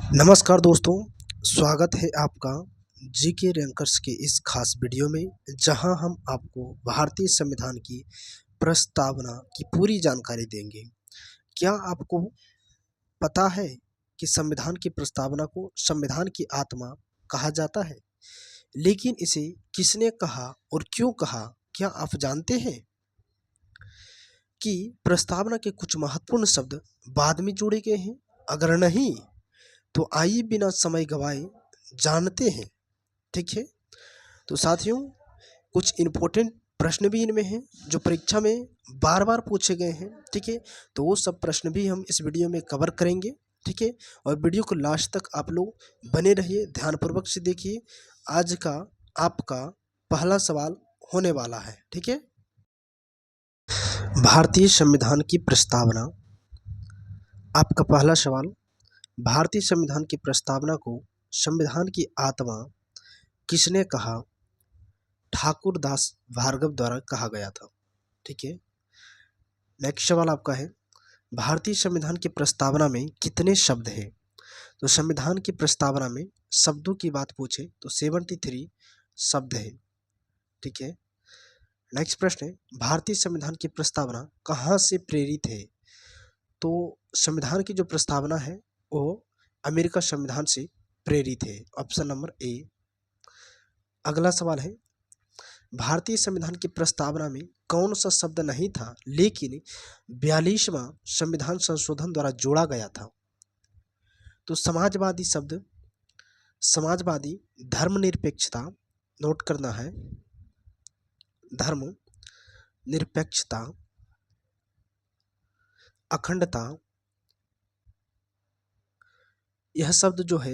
नमस्कार दोस्तों, स्वागत है आपका जीके रैंकर्स के इस खास वीडियो में, जहां हम आपको भारतीय संविधान की प्रस्तावना की पूरी जानकारी देंगे। क्या आपको पता है कि संविधान की प्रस्तावना को संविधान की आत्मा कहा जाता है? लेकिन इसे किसने कहा और क्यों कहा, क्या आप जानते हैं कि प्रस्तावना के कुछ महत्वपूर्ण शब्द बाद में जोड़े गए हैं? अगर नहीं, तो आइए बिना समय गवाए जानते हैं। ठीक है, तो साथियों, कुछ इम्पोर्टेंट प्रश्न भी इनमें हैं जो परीक्षा में बार बार पूछे गए हैं। ठीक है, तो वो सब प्रश्न भी हम इस वीडियो में कवर करेंगे। ठीक है, और वीडियो को लास्ट तक आप लोग बने रहिए, ध्यानपूर्वक से देखिए। आज का आपका पहला सवाल होने वाला है। ठीक है, भारतीय संविधान की प्रस्तावना। आपका पहला सवाल, भारतीय संविधान की प्रस्तावना को संविधान की आत्मा किसने कहा? ठाकुर दास भार्गव द्वारा कहा गया था। ठीक है, नेक्स्ट सवाल आपका है, भारतीय संविधान की प्रस्तावना में कितने शब्द हैं? तो संविधान की प्रस्तावना में शब्दों की बात पूछे तो 73 शब्द है। ठीक है, नेक्स्ट प्रश्न है, भारतीय संविधान की प्रस्तावना कहाँ से प्रेरित है? तो संविधान की जो प्रस्तावना है वो अमेरिका संविधान से प्रेरित है, ऑप्शन नंबर ए। अगला सवाल है, भारतीय संविधान की प्रस्तावना में कौन सा शब्द नहीं था लेकिन 42वां संविधान संशोधन द्वारा जोड़ा गया था? तो समाजवादी शब्द, समाजवादी, धर्मनिरपेक्षता, नोट करना है, धर्म निरपेक्षता, अखंडता, यह शब्द जो है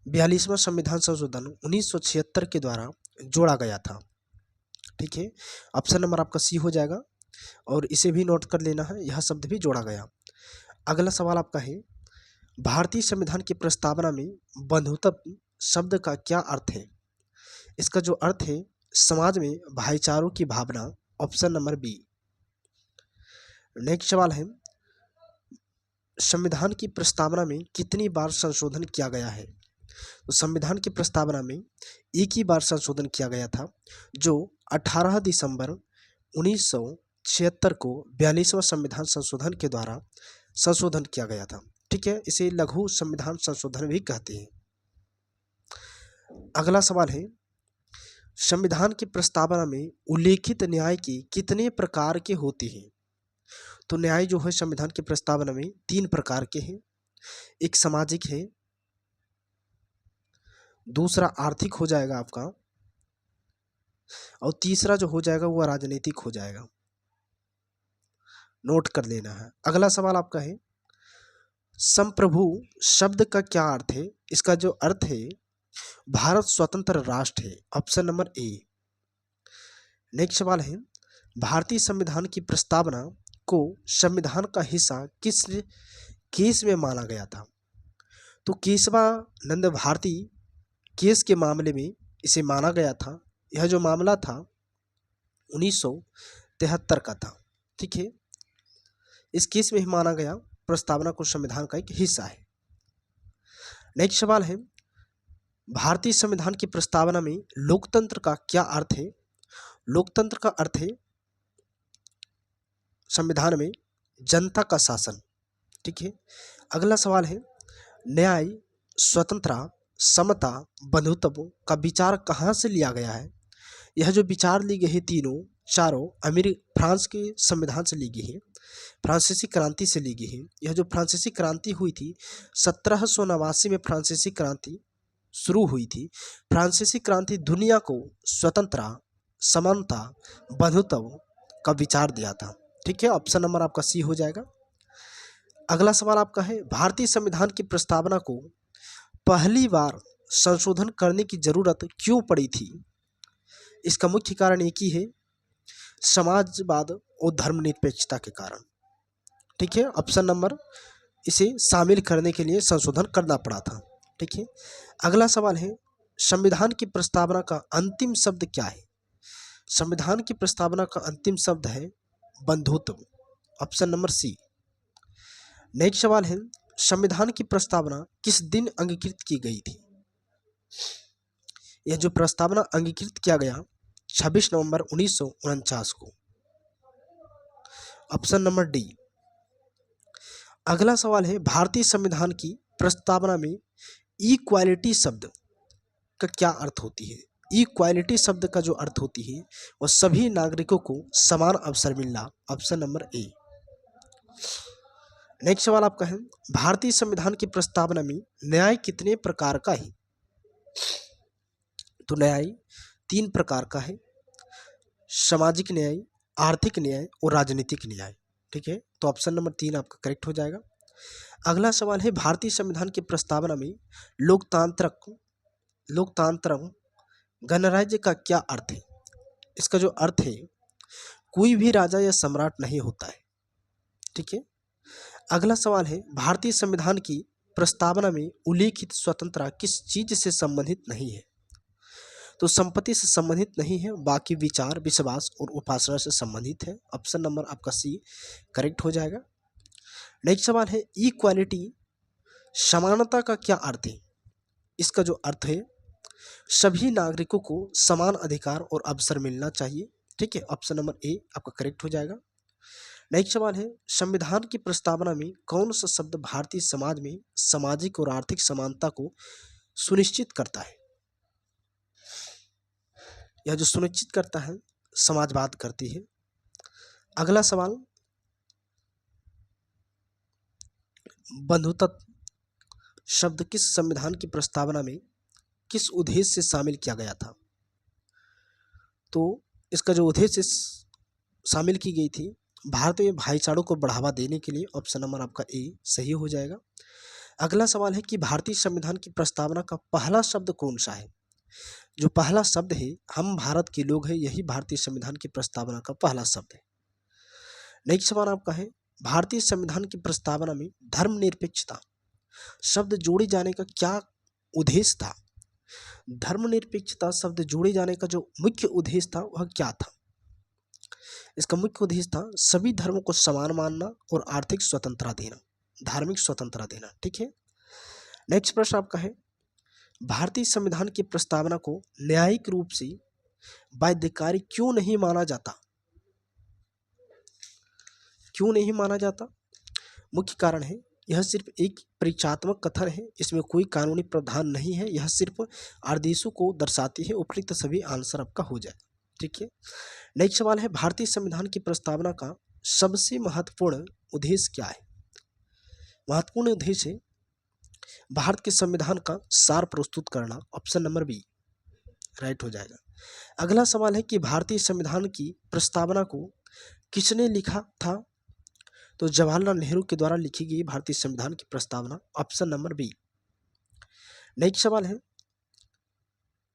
42वां संविधान संशोधन 1976 के द्वारा जोड़ा गया था। ठीक है, ऑप्शन नंबर आपका सी हो जाएगा और इसे भी नोट कर लेना है, यह शब्द भी जोड़ा गया। अगला सवाल आपका है, भारतीय संविधान की प्रस्तावना में बंधुत्व शब्द का क्या अर्थ है? इसका जो अर्थ है समाज में भाईचारों की भावना, ऑप्शन नंबर बी। नेक्स्ट सवाल है, संविधान की प्रस्तावना में कितनी बार संशोधन किया गया है? तो संविधान की प्रस्तावना में एक ही बार संशोधन किया गया था, जो 18 दिसंबर 1976 को 42वां संविधान संशोधन के द्वारा संशोधन किया गया था। ठीक है, इसे लघु संविधान संशोधन भी कहते हैं। अगला सवाल है, संविधान की प्रस्तावना में उल्लेखित न्याय के कितने प्रकार के होते हैं? तो न्याय जो है संविधान की प्रस्तावना में 3 प्रकार के हैं। एक सामाजिक है, दूसरा आर्थिक हो जाएगा आपका, और तीसरा जो हो जाएगा वो राजनीतिक हो जाएगा। नोट कर लेना है। अगला सवाल आपका है, संप्रभु शब्द का क्या अर्थ है? इसका जो अर्थ है भारत स्वतंत्र राष्ट्र है, ऑप्शन नंबर ए। नेक्स्ट सवाल है, भारतीय संविधान की प्रस्तावना को संविधान का हिस्सा किस केस में माना गया था? तो केशवानंद भारती केस के मामले में इसे माना गया था। यह जो मामला था 1973 का था। ठीक है, इस केस में ही माना गया प्रस्तावना को संविधान का एक हिस्सा है। नेक्स्ट सवाल है, भारतीय संविधान की प्रस्तावना में लोकतंत्र का क्या अर्थ है? लोकतंत्र का अर्थ है संविधान में जनता का शासन। ठीक है, अगला सवाल है, न्याय, स्वतंत्रता, समता, बंधुत्व का विचार कहाँ से लिया गया है? यह जो विचार ली गई है तीनों चारों फ्रांस के संविधान से ली गई है, फ्रांसीसी क्रांति से ली गई है। यह जो फ्रांसीसी क्रांति हुई थी 1789 में फ्रांसीसी क्रांति शुरू हुई थी। फ्रांसीसी क्रांति दुनिया को स्वतंत्रता, समानता, बंधुत्व का विचार दिया था। ठीक है, ऑप्शन नंबर आपका सी हो जाएगा। अगला सवाल आपका है, भारतीय संविधान की प्रस्तावना को पहली बार संशोधन करने की जरूरत क्यों पड़ी थी? इसका मुख्य कारण एक ही है, समाजवाद और धर्मनिरपेक्षता के कारण। ठीक है, ऑप्शन नंबर इसे शामिल करने के लिए संशोधन करना पड़ा था। ठीक है, अगला सवाल है, संविधान की प्रस्तावना का अंतिम शब्द क्या है? संविधान की प्रस्तावना का अंतिम शब्द है बंधुत्व, ऑप्शन नंबर सी। नेक्स्ट सवाल है, संविधान की प्रस्तावना किस दिन अंगीकृत की गई थी? यह जो प्रस्तावना अंगीकृत किया गया 26 नवंबर 1949 को। Option number D. अगला सवाल है, भारतीय संविधान की प्रस्तावना में इक्वालिटी शब्द का क्या अर्थ होती है? इक्वालिटी शब्द का जो अर्थ होती है वह सभी नागरिकों को समान अवसर मिलना। Option number A. नेक्स्ट सवाल आपका है, भारतीय संविधान की प्रस्तावना में न्याय कितने प्रकार का है? तो न्याय 3 प्रकार का है, सामाजिक न्याय, आर्थिक न्याय और राजनीतिक न्याय। ठीक है, तो ऑप्शन नंबर 3 आपका करेक्ट हो जाएगा। अगला सवाल है, भारतीय संविधान की प्रस्तावना में लोकतांत्रिक गणराज्य का क्या अर्थ है? इसका जो अर्थ है, कोई भी राजा या सम्राट नहीं होता है। ठीक है। अगला सवाल है, भारतीय संविधान की प्रस्तावना में उल्लेखित स्वतंत्रता किस चीज से संबंधित नहीं है? तो संपत्ति से संबंधित नहीं है, बाकी विचार, विश्वास और उपासना से संबंधित है। ऑप्शन नंबर आपका सी करेक्ट हो जाएगा। नेक्स्ट सवाल है, इक्वालिटी समानता का क्या अर्थ है? इसका जो अर्थ है, सभी नागरिकों को समान अधिकार और अवसर मिलना चाहिए। ठीक है, ऑप्शन नंबर ए आपका करेक्ट हो जाएगा। नेक्स्ट सवाल है, संविधान की प्रस्तावना में कौन सा शब्द भारतीय समाज में सामाजिक और आर्थिक समानता को सुनिश्चित करता है? यह जो सुनिश्चित करता है, समाजवाद करती है। अगला सवाल, बंधुत्व शब्द किस संविधान की प्रस्तावना में किस उद्देश्य से शामिल किया गया था? तो इसका जो उद्देश्य शामिल की गई थी, भारत में भाईचारों को बढ़ावा देने के लिए। ऑप्शन नंबर आपका ए सही हो जाएगा। अगला सवाल है कि भारतीय संविधान की प्रस्तावना का पहला शब्द कौन सा है? जो पहला शब्द है, हम भारत के लोग हैं, यही भारतीय संविधान की प्रस्तावना का पहला शब्द है। नेक्स्ट सवाल आपका है, भारतीय संविधान की प्रस्तावना में धर्मनिरपेक्षता शब्द जोड़े जाने का क्या उद्देश्य था? धर्मनिरपेक्षता शब्द जोड़े जाने का जो मुख्य उद्देश्य था वह क्या था? इसका मुख्य उद्देश्य था सभी धर्मों को समान मानना और आर्थिक स्वतंत्रता देना, धार्मिक स्वतंत्रता देना। ठीक है। नेक्स्ट प्रश्न आपका है, भारतीय संविधान की प्रस्तावना को न्यायिक रूप से बाध्यकारी क्यों नहीं माना जाता? क्यों नहीं माना जाता? मुख्य कारण है, यह सिर्फ एक परिचयात्मक कथन है, इसमें कोई कानूनी प्रावधान नहीं है, यह सिर्फ आदेशों को दर्शाती है। उपयुक्त सभी आंसर आपका हो जाए। ठीक है। नेक्स्ट सवाल है, भारतीय संविधान की प्रस्तावना का सबसे महत्वपूर्ण उद्देश्य क्या है? महत्वपूर्ण उद्देश्य है भारत के संविधान का सार प्रस्तुत करना। ऑप्शन नंबर बी राइट हो जाएगा। अगला सवाल है कि भारतीय संविधान की प्रस्तावना को किसने लिखा था? तो जवाहरलाल नेहरू के द्वारा लिखी गई भारतीय संविधान की प्रस्तावना। Option number B. नेक्स्ट सवाल है,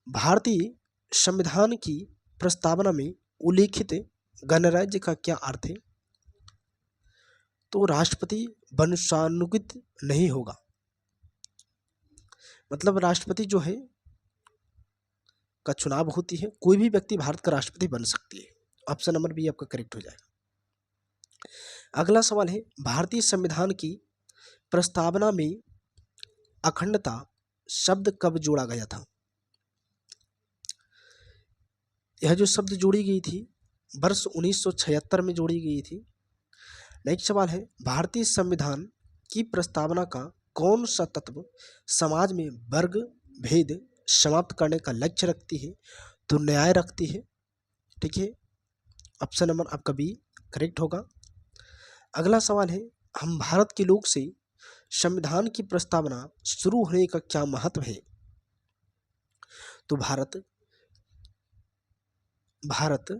भारतीय संविधान की प्रस्तावना में उल्लेखित गणराज्य का क्या अर्थ है? तो राष्ट्रपति वंशानुगत नहीं होगा, मतलब राष्ट्रपति जो है का चुनाव होती है, कोई भी व्यक्ति भारत का राष्ट्रपति बन सकती है। ऑप्शन नंबर बी आपका करेक्ट हो जाएगा। अगला सवाल है, भारतीय संविधान की प्रस्तावना में अखंडता शब्द कब जोड़ा गया था? यह जो शब्द जोड़ी गई थी वर्ष 1976 में जोड़ी गई थी। नेक्स्ट सवाल है, भारतीय संविधान की प्रस्तावना का कौन सा तत्व समाज में वर्ग भेद समाप्त करने का लक्ष्य रखती है? तो न्याय रखती है। ठीक है, ऑप्शन नंबर आपका बी करेक्ट होगा। अगला सवाल है, हम भारत के लोग से संविधान की प्रस्तावना शुरू होने का क्या महत्व है? तो भारत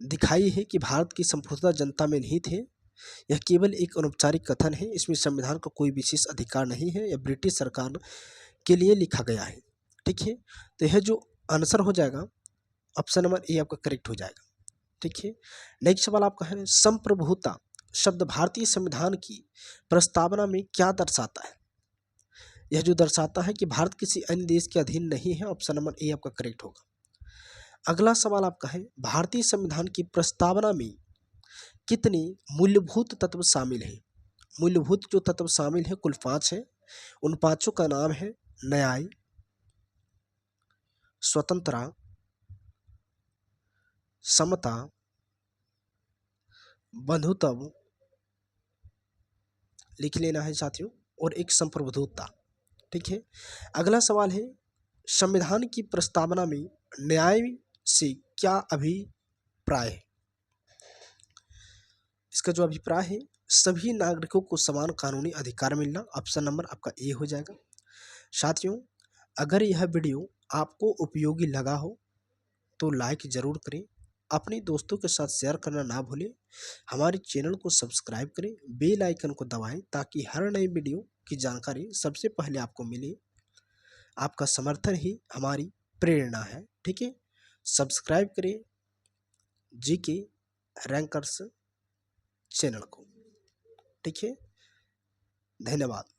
दिखाई है कि भारत की संपूर्णता जनता में निहित है। यह केवल एक अनौपचारिक कथन है, इसमें संविधान का कोई विशेष अधिकार नहीं है, यह ब्रिटिश सरकार के लिए लिखा गया है। ठीक है, तो यह जो आंसर हो जाएगा ऑप्शन नंबर ए आपका करेक्ट हो जाएगा। ठीक है। नेक्स्ट सवाल आपका है, संप्रभुता शब्द भारतीय संविधान की प्रस्तावना में क्या दर्शाता है? यह जो दर्शाता है कि भारत किसी अन्य देश के अधीन नहीं है। ऑप्शन नंबर ए आपका करेक्ट होगा। अगला सवाल आपका है, भारतीय संविधान की प्रस्तावना में कितने मूलभूत तत्व शामिल हैं? मूलभूत जो तत्व शामिल है कुल 5 है। उन पांचों का नाम है न्याय, स्वतंत्रता, समता, बंधुत्व, लिख लेना है साथियों, और एक संप्रभुता। ठीक है। अगला सवाल है, संविधान की प्रस्तावना में न्याय से क्या अभिप्राय है? इसका जो अभिप्राय है, सभी नागरिकों को समान कानूनी अधिकार मिलना। ऑप्शन नंबर आपका ए हो जाएगा। साथियों, अगर यह वीडियो आपको उपयोगी लगा हो तो लाइक जरूर करें, अपने दोस्तों के साथ शेयर करना ना भूलें, हमारे चैनल को सब्सक्राइब करें, बेल आइकन को दबाएं ताकि हर नई वीडियो की जानकारी सबसे पहले आपको मिले। आपका समर्थन ही हमारी प्रेरणा है। ठीक है। सब्सक्राइब करें जीके रैंकर्स चैनल को। ठीक है। धन्यवाद।